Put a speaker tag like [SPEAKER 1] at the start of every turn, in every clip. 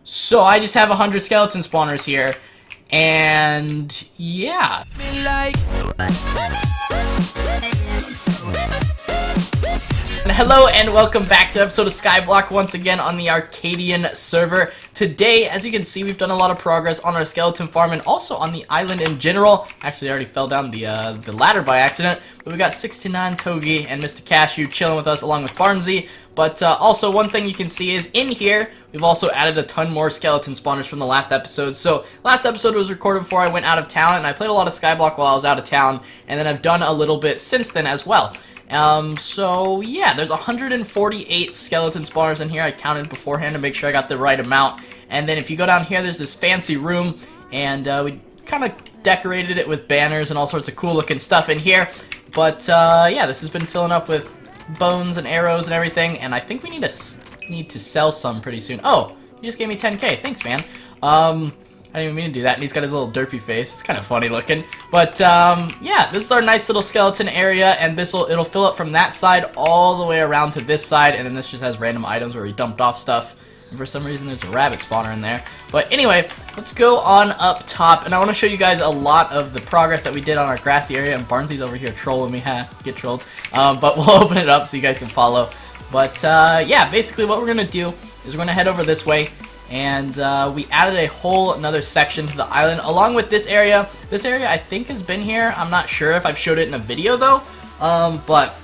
[SPEAKER 1] So I just have 100 skeleton spawners here, and yeah. Hello and welcome back to an episode of Skyblock once again on the Arcadian server. Today, as you can see, we've done a lot of progress on our skeleton farm and also on the island in general. Actually, I already fell down the ladder by accident, but we got 69 Togi and Mr. Cashew chilling with us along with Barnesy. But also, one thing you can see is in here, we've also added a ton more skeleton spawners from the last episode. So, last episode was recorded before I went out of town, and I played a lot of Skyblock while I was out of town, and then I've done a little bit since then as well. So yeah, there's 148 skeleton spawners in here. I counted beforehand to make sure I got the right amount. And then if you go down here, there's this fancy room, and we kind of decorated it with banners and all sorts of cool looking stuff in here. But yeah, this has been filling up with bones and arrows and everything, and I think we need to sell some pretty soon. Oh, you just gave me 10k. Thanks, man. I didn't even mean to do that, and he's got his little derpy face. It's kind of funny looking. But, yeah, this is our nice little skeleton area, and it'll fill up from that side all the way around to this side, and then this just has random items where we dumped off stuff. And for some reason, there's a rabbit spawner in there. But anyway, let's go on up top, and I want to show you guys a lot of the progress that we did on our grassy area, and Barnesy's over here trolling me. Ha, get trolled. But we'll open it up so you guys can follow. But, yeah, basically what we're going to do is we're going to head over this way. And we added a whole another section to the island along with this area. This area I think has been here. I'm not sure if I've showed it in a video though. But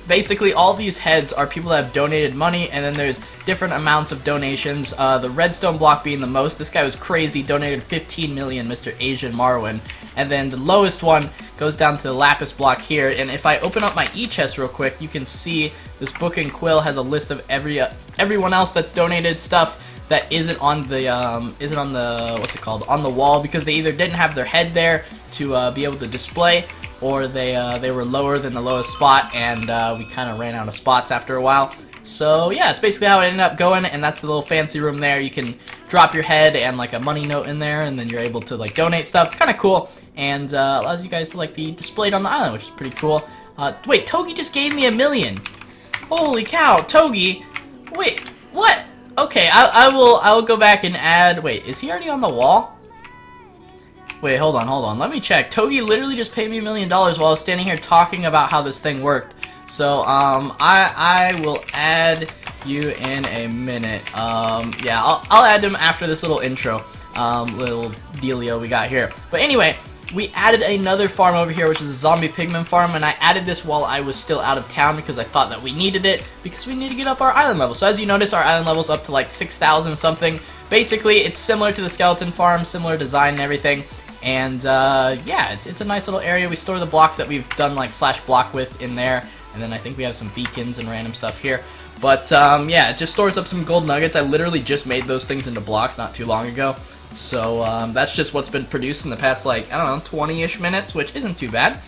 [SPEAKER 1] basically all these heads are people that have donated money, and then there's different amounts of donations. The redstone block being the most. This guy was crazy, donated 15 million, Mr. Asian Marwin. And then the lowest one goes down to the lapis block here. And if I open up my e-chest real quick, you can see this book and quill has a list of everyone else that's donated stuff that isn't on the what's it called, on the wall, because they either didn't have their head there to be able to display, or they were lower than the lowest spot, and we kind of ran out of spots after a while. So yeah, it's basically how it ended up going, and that's the little fancy room there. You can drop your head and like a money note in there, and then you're able to like donate stuff. It's kind of cool, and allows you guys to like be displayed on the island, which is pretty cool. Wait, Togi just gave me 1 million. Holy cow, Togi! Wait, what? Okay, I will go back and add. Wait, is he already on the wall? Wait, hold on. Let me check. Togi literally just paid me $1 million while I was standing here talking about how this thing worked. So I will add you in a minute. Yeah, I'll add him after this little intro, little dealio we got here. But anyway, we added another farm over here, which is a zombie pigman farm, and I added this while I was still out of town because I thought that we needed it, because we need to get up our island level. So as you notice, our island level's up to like 6,000 something. Basically, it's similar to the skeleton farm, similar design and everything. And yeah, it's a nice little area. We store the blocks that we've done like /block with in there, and then I think we have some beacons and random stuff here. But yeah, it just stores up some gold nuggets. I literally just made those things into blocks not too long ago. So that's just what's been produced in the past, like, I don't know, 20-ish minutes, which isn't too bad.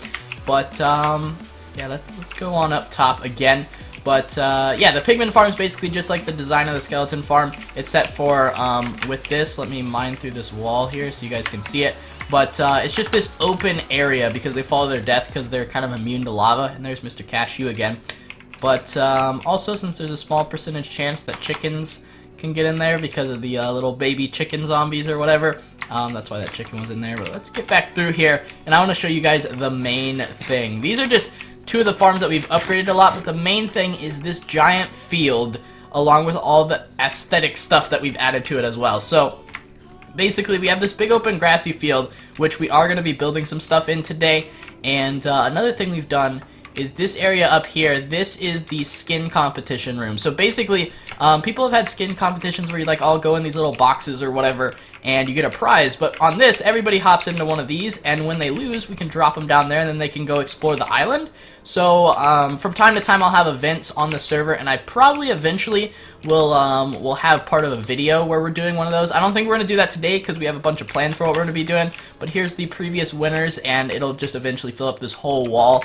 [SPEAKER 1] But yeah, let's go on up top again. But yeah, the pigman farm is basically just like the design of the skeleton farm. It's set for, with this, let me mine through this wall here so you guys can see it. But it's just this open area because they follow their death because they're kind of immune to lava. And there's Mr. Cashew again. But also, since there's a small percentage chance that chickens can get in there because of the little baby chicken zombies or whatever. That's why that chicken was in there. But let's get back through here, and I want to show you guys the main thing. These are just two of the farms that we've upgraded a lot, but the main thing is this giant field along with all the aesthetic stuff that we've added to it as well. So basically, we have this big open grassy field, which we are going to be building some stuff in today. And another thing we've done is this area up here. This is the skin competition room. So basically, people have had skin competitions where you like all go in these little boxes or whatever, and you get a prize. But on this, everybody hops into one of these, and when they lose, we can drop them down there, and then they can go explore the island. So from time to time, I'll have events on the server, and I probably eventually will have part of a video where we're doing one of those. I don't think we're going to do that today because we have a bunch of plans for what we're going to be doing. But here's the previous winners, and it'll just eventually fill up this whole wall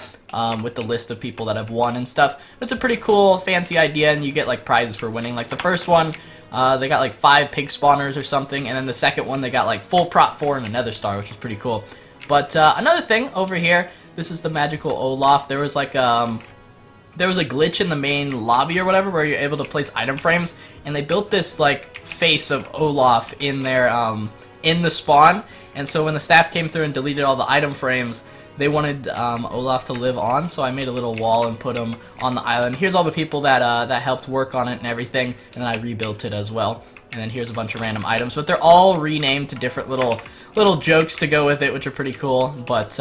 [SPEAKER 1] with the list of people that have won and stuff. It's a pretty cool, fancy idea, and you get like prizes for winning. Like the first one, they got like 5 pig spawners or something, and then the second one they got like full prop 4 and a nether star, which is pretty cool. But another thing over here, this is the magical Olaf. There was like there was a glitch in the main lobby or whatever where you're able to place item frames, and they built this like face of Olaf in their in the spawn. And so when the staff came through and deleted all the item frames, they wanted Olaf to live on, so I made a little wall and put him on the island. Here's all the people that that helped work on it and everything, and then I rebuilt it as well. And then here's a bunch of random items, but they're all renamed to different little jokes to go with it, which are pretty cool. But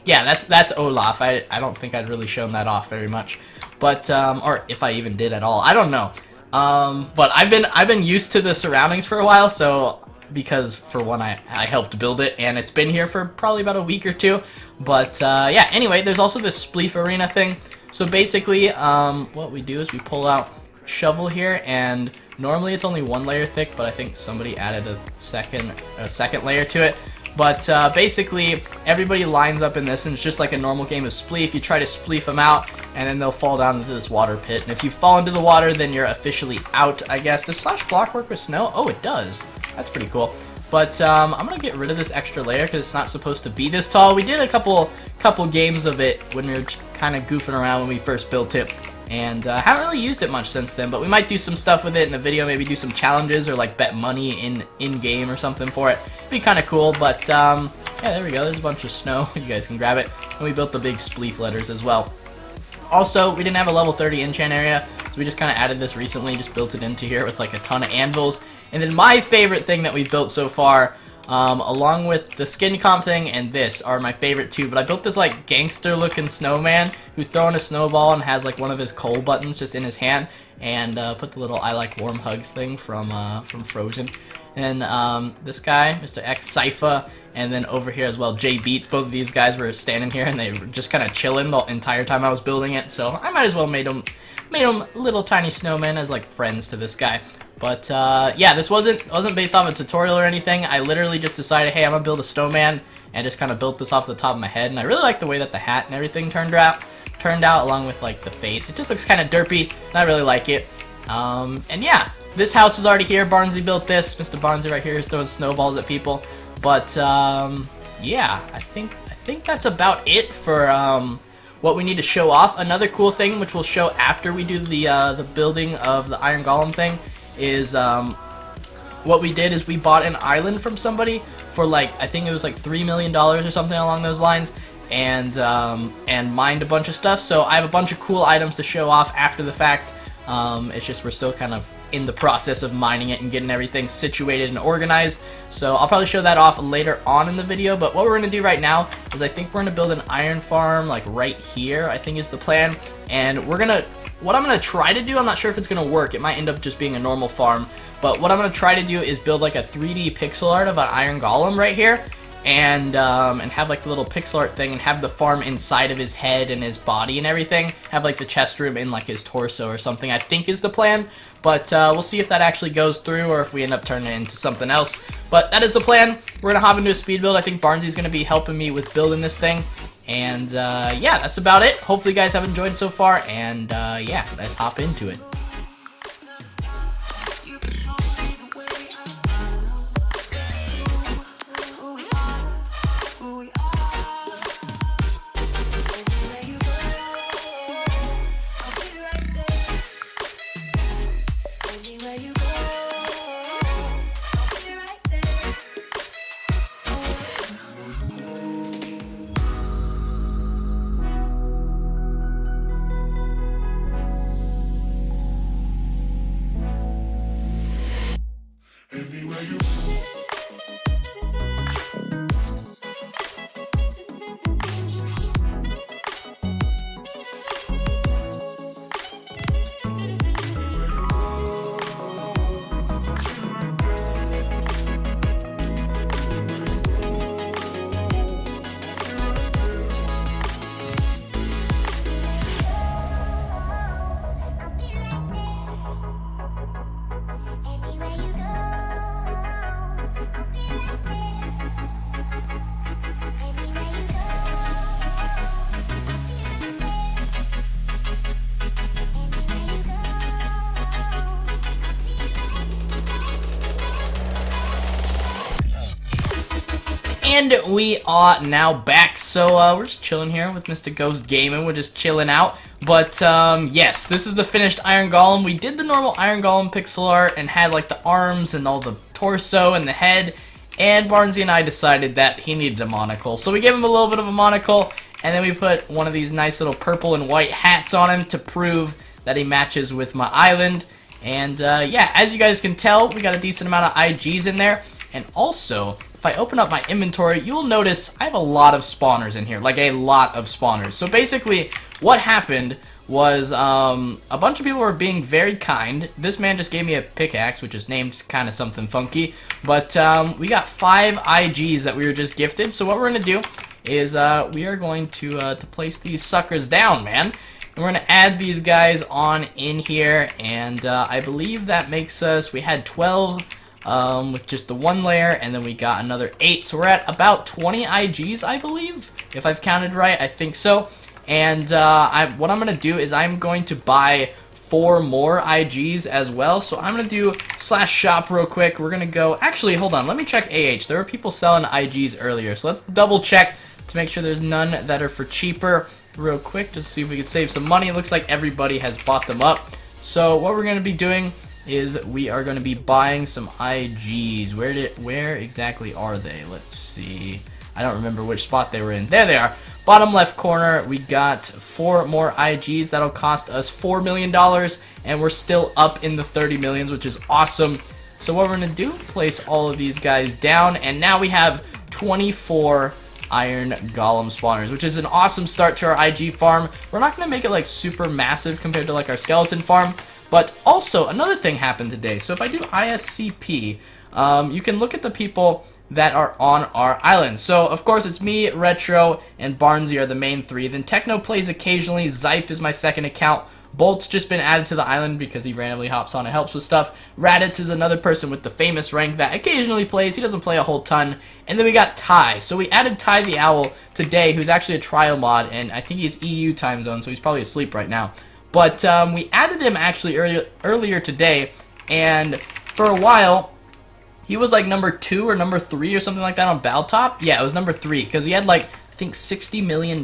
[SPEAKER 1] yeah, that's Olaf. I don't think I'd really shown that off very much, but or if I even did at all, I don't know. But I've been used to the surroundings for a while, so because for one I helped build it, and it's been here for probably about a week or two. But yeah, anyway, there's also this Spleef arena thing. So basically, what we do is we pull out shovel here, and normally it's only 1 layer thick, but I think somebody added a second layer to it. But basically, everybody lines up in this, and it's just like a normal game of Spleef. You try to Spleef them out, and then they'll fall down into this water pit. And if you fall into the water, then you're officially out, I guess. Does slash block work with snow? Oh, it does. That's pretty cool. But I'm going to get rid of this extra layer because it's not supposed to be this tall. We did a couple games of it when we were kind of goofing around when we first built it. And haven't really used it much since then, but we might do some stuff with it in the video, maybe do some challenges or like bet money in-game or something for it. It'd be kind of cool, but yeah, there we go. There's a bunch of snow. You guys can grab it. And we built the big Spleef letters as well. Also, we didn't have a level 30 enchant area, so we just kind of added this recently, just built it into here with like a ton of anvils. And then my favorite thing that we've built so far, along with the skin comp thing and this, are my favorite two. But I built this like gangster looking snowman who's throwing a snowball and has like one of his coal buttons just in his hand, and put the little I like warm hugs thing from Frozen. And this guy, Mr. X Zyph, and then over here as well, Jay Beats. Both of these guys were standing here and they were just kind of chilling the entire time I was building it. So I might as well made them little tiny snowmen as like friends to this guy. But yeah, this wasn't based off a tutorial or anything. I literally just decided, hey, I'm gonna build a snowman, and just kind of built this off the top of my head. And I really like the way that the hat and everything turned out, along with like the face. It just looks kind of derpy, and I really like it. And yeah, this house was already here. Barnesy built this. Mr. Barnesy right here is throwing snowballs at people. But yeah, I think that's about it for what we need to show off. Another cool thing, which we'll show after we do the building of the Iron Golem thing, is what we did is we bought an island from somebody for like, I think it was like $3 million or something along those lines, and mined a bunch of stuff. So I have a bunch of cool items to show off after the fact. It's just we're still kind of in the process of mining it and getting everything situated and organized. So I'll probably show that off later on in the video. But what we're going to do right now is I think we're going to build an iron farm like right here, I think is the plan. And what I'm going to try to do, I'm not sure if it's going to work. It might end up just being a normal farm. But what I'm going to try to do is build like a 3D pixel art of an Iron Golem right here. And have like the little pixel art thing, and have the farm inside of his head and his body and everything. Have like the chest room in like his torso or something, I think is the plan. But we'll see if that actually goes through or if we end up turning it into something else. But that is the plan. We're going to hop into a speed build. I think Barnesy's going to be helping me with building this thing. And yeah, that's about it. Hopefully you guys have enjoyed so far. And yeah, let's hop into it. And we are now back. So we're just chilling here with Mr. Ghost Gaming. We're just chilling out. But yes, this is the finished Iron Golem. We did the normal Iron Golem pixel art and had like the arms and all the torso and the head. And Barnesy and I decided that he needed a monocle. So we gave him a little bit of a monocle, and then we put one of these nice little purple and white hats on him to prove that he matches with my island. And yeah, as you guys can tell, we got a decent amount of IGs in there. And also, if I open up my inventory, you'll notice I have a lot of spawners in here, like a lot of spawners. So basically, what happened was a bunch of people were being very kind. This man just gave me a pickaxe, which is named kind of something funky. But we got 5 IGs that we were just gifted. So what we're going to do is we are going to place these suckers down, man. And we're going to add these guys on in here. And I believe that makes us, we had 12 with just the 1 layer. And then we got another 8. So we're at about 20 IGs, I believe. If I've counted right, I think so. And what I'm going to do is I'm going to buy 4 more IGs as well. So I'm going to do /shop real quick. We're going to go... Actually, hold on. Let me check AH. There were people selling IGs earlier. So let's double check to make sure there's none that are for cheaper real quick. Just see if we can save some money. It looks like everybody has bought them up. So what we're going to be doing is we are going to be buying some IGs. Where exactly are they? Let's see. I don't remember which spot they were in. There they are. Bottom left corner, we got 4 more IGs. That'll cost us $4 million, and we're still up in the 30 millions, which is awesome. So what we're going to do, place all of these guys down, and now we have 24 Iron Golem spawners, which is an awesome start to our IG farm. We're not going to make it like super massive compared to like our skeleton farm, but also another thing happened today. So if I do ISCP, you can look at the people that are on our island. So of course it's me, Retro, and Barnesy are the main 3. Then Techno plays occasionally. Zyph is my second account. Bolt's just been added to the island because he randomly hops on and helps with stuff. Raditz is another person with the famous rank that occasionally plays. He doesn't play a whole ton. And then we got Ty. So we added Ty the Owl today, who's actually a trial mod, and I think he's EU time zone, so he's probably asleep right now. But we added him actually earlier today, and for a while he was like number 2 or number 3 or something like that on Baltop. Yeah, it was number 3 because he had like, I think, $60 million.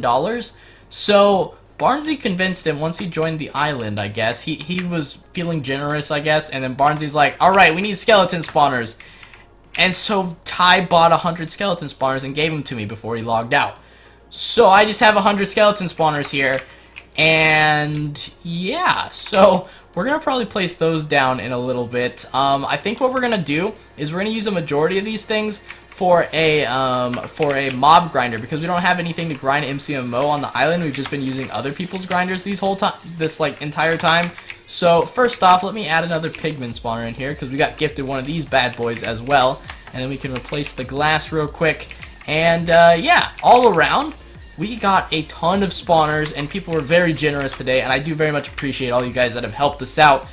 [SPEAKER 1] So Barnesy convinced him once he joined the island, I guess. He was feeling generous, I guess. And then Barnesy's like, all right, we need skeleton spawners. And so Ty bought 100 skeleton spawners and gave them to me before he logged out. So I just have 100 skeleton spawners here. And yeah, so we're going to probably place those down in a little bit. I think what we're going to do is we're going to use a majority of these things for a mob grinder, because we don't have anything to grind MCMO on the island. We've just been using other people's grinders this like entire time. So first off, let me add another pigman spawner in here because we got gifted one of these bad boys as well. And then we can replace the glass real quick. And yeah, all around, we got a ton of spawners, and people were very generous today, and I do very much appreciate all you guys that have helped us out,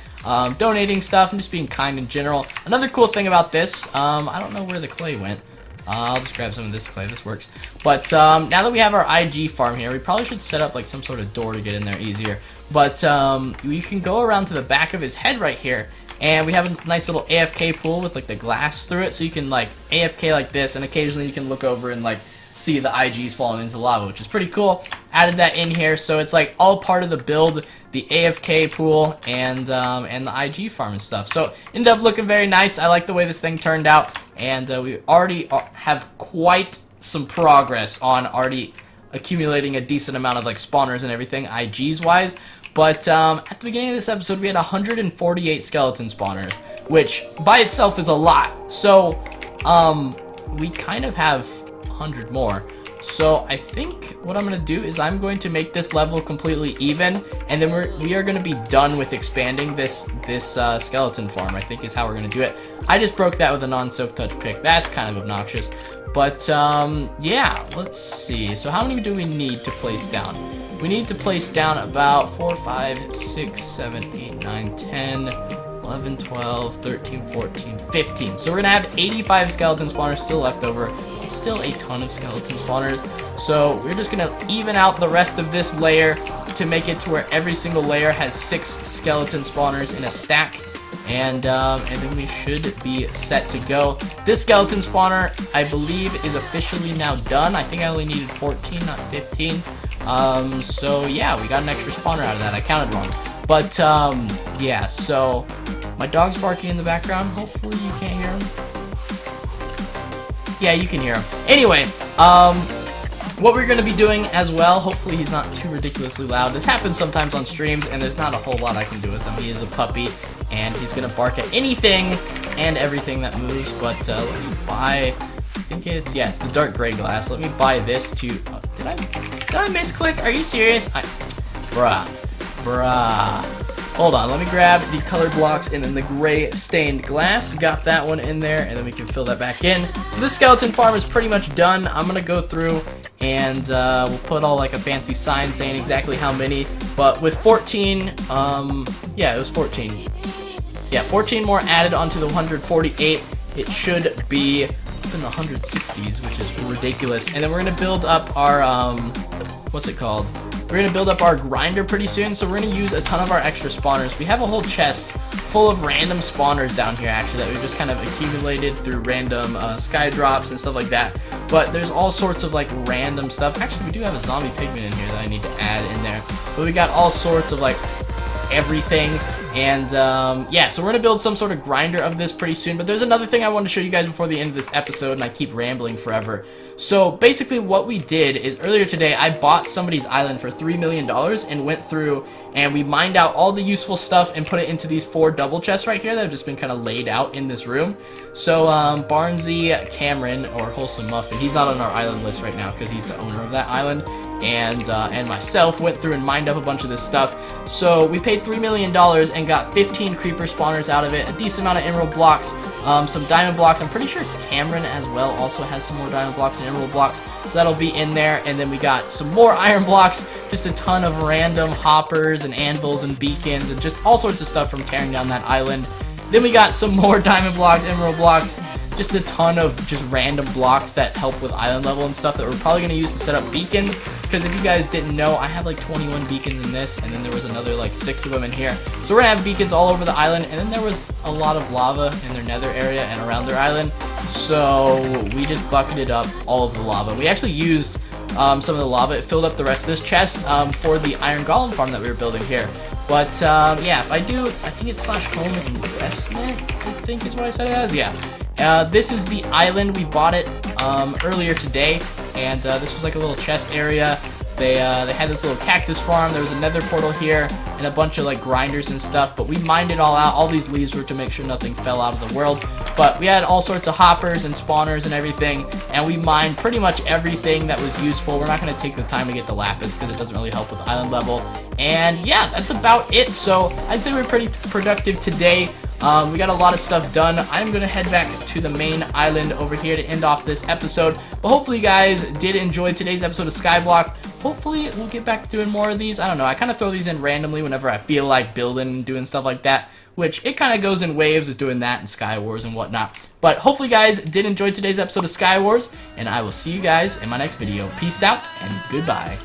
[SPEAKER 1] donating stuff and just being kind in general. Another cool thing about this, I don't know where the clay went. I'll just grab some of this clay, this works. But now that we have our IG farm here, we probably should set up like some sort of door to get in there easier. But you can go around to the back of his head right here, and we have a nice little AFK pool with like the glass through it, so you can like AFK like this, and occasionally you can look over and like see the IGs falling into lava, which is pretty cool. Added that in here, so it's like all part of the build, the AFK pool, and the IG farm and stuff. So ended up looking very nice. I like the way this thing turned out, and we already have quite some progress on already accumulating a decent amount of like spawners and everything, IGs wise. But at the beginning of this episode, we had 148 skeleton spawners, which by itself is a lot. So we kind of have 100 more. So I think what I'm going to do is I'm going to make this level completely even, and then we are going to be done with expanding this skeleton farm, I think is how we're going to do it. I just broke that with a non-silk touch pick. That's kind of obnoxious. But yeah, let's see. So how many do we need to place down? We need to place down about 4, 5, 6, 7, 8, 9, 10, 11, 12, 13, 14, 15. So we're going to have 85 skeleton spawners still left over. It's still a ton of skeleton spawners. So we're just going to even out the rest of this layer to make it to where every single layer has 6 skeleton spawners in a stack. And then we should be set to go. This skeleton spawner, I believe, is officially now done. I think I only needed 14, not 15. So yeah, we got an extra spawner out of that. I counted wrong. But yeah, so my dog's barking in the background. Hopefully you can't hear him. Yeah, you can hear him. Anyway, what we're going to be doing as well, hopefully he's not too ridiculously loud. This happens sometimes on streams, and there's not a whole lot I can do with him. He is a puppy, and he's going to bark at anything and everything that moves. But let me buy, I think it's, yeah, it's the dark gray glass. Let me buy this to, did I misclick? Are you serious? Bruh. Hold on, let me grab the colored blocks and then the gray stained glass. Got that one in there, and then we can fill that back in. So this skeleton farm is pretty much done. I'm gonna go through and we'll put all like a fancy sign saying exactly how many. But with 14, yeah, it was 14. Yeah, 14 more added onto the 148. It should be up in the 160s, which is ridiculous. And then we're gonna build up our what's it called? We're going to build up our grinder pretty soon, so we're going to use a ton of our extra spawners. We have a whole chest full of random spawners down here, actually, that we've just kind of accumulated through random sky drops and stuff like that. But there's all sorts of, like, random stuff. Actually, we do have a zombie pigman in here that I need to add in there. But we got all sorts of, like, everything. And, yeah, so we're going to build some sort of grinder of this pretty soon. But there's another thing I wanted to show you guys before the end of this episode, and I keep rambling forever. So basically what we did is earlier today I bought somebody's island for $3 million and went through and we mined out all the useful stuff and put it into these 4 double chests right here that have just been kind of laid out in this room. So Barnesy, Cameron, or Wholesome Muffin, he's not on our island list right now because he's the owner of that island, and myself went through and mined up a bunch of this stuff. So we paid $3 million and got 15 creeper spawners out of it, a decent amount of emerald blocks, some diamond blocks. I'm pretty sure Cameron as well also has some more diamond blocks and emerald blocks, so that'll be in there. And then we got some more iron blocks, just a ton of random hoppers and anvils and beacons and just all sorts of stuff from tearing down that island. Then we got some more diamond blocks, emerald blocks, just a ton of just random blocks that help with island level and stuff that we're probably going to use to set up beacons. Because if you guys didn't know, I have like 21 beacons in this, and then there was another like 6 of them in here. So we're going to have beacons all over the island, and then there was a lot of lava in their nether area and around their island. So we just bucketed up all of the lava. We actually used some of the lava. It filled up the rest of this chest for the Iron Golem farm that we were building here. But yeah, if I do, I think it's /home investment, I think is what I said it as. Yeah. This is the island. We bought it earlier today, and this was like a little chest area. They had this little cactus farm. There was a nether portal here and a bunch of like grinders and stuff, but we mined it all out. All these leaves were to make sure nothing fell out of the world, but we had all sorts of hoppers and spawners and everything, and we mined pretty much everything that was useful. We're not going to take the time to get the lapis because it doesn't really help with island level. And yeah, that's about it. So I'd say we're pretty productive today. We got a lot of stuff done. I'm going to head back to the main island over here to end off this episode. But hopefully you guys did enjoy today's episode of Skyblock. Hopefully we'll get back to doing more of these. I don't know. I kind of throw these in randomly whenever I feel like building and doing stuff like that, which it kind of goes in waves of doing that in Skywars and whatnot. But hopefully you guys did enjoy today's episode of Skywars, and I will see you guys in my next video. Peace out and goodbye.